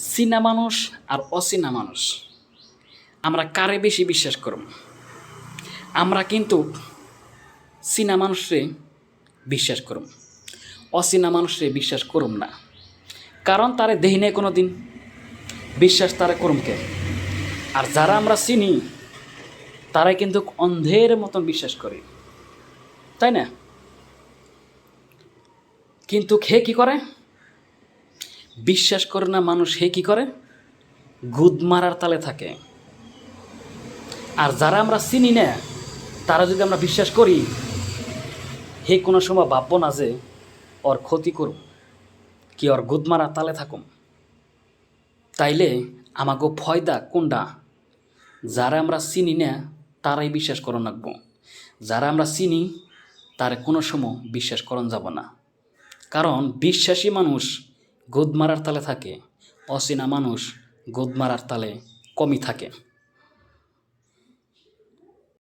চিনা মানুষ আর অচেনা মানুষ আমরা কারে বেশি বিশ্বাস করব? আমরা কিন্তু চিনা মানুষরে বিশ্বাস করব, অচেনা মানুষরে বিশ্বাস করব না। কারণ তারে দেহি নাই কোনো দিন, বিশ্বাস তারে করম কে? আর যারা আমরা চিনি তারাই কিন্তু অন্ধের মতন বিশ্বাস করে, তাই না? কিন্তু হে কি করে? বিশ্বাস করে না মানুষ, হে কি করে? গুদ মারার তালে থাকে। আর যারা আমরা চিনি না তারা যদি আমরা বিশ্বাস করি, হে কোনো সময় ভাববো না যে ওর ক্ষতি করব, কি ওর গুদ মারার তালে থাকুম। তাইলে আমাকে ফয়দা কোনটা? যারা আমরা চিনি না তারাই বিশ্বাস করন রাখবো। যারা আমরা চিনি তার কোনো সময় বিশ্বাস করন যাব না। কারণ বিশ্বাসী মানুষ গুদ মারার তালে থাকে, অচেনা মানুষ গুদ মারার তালে কমই থাকে।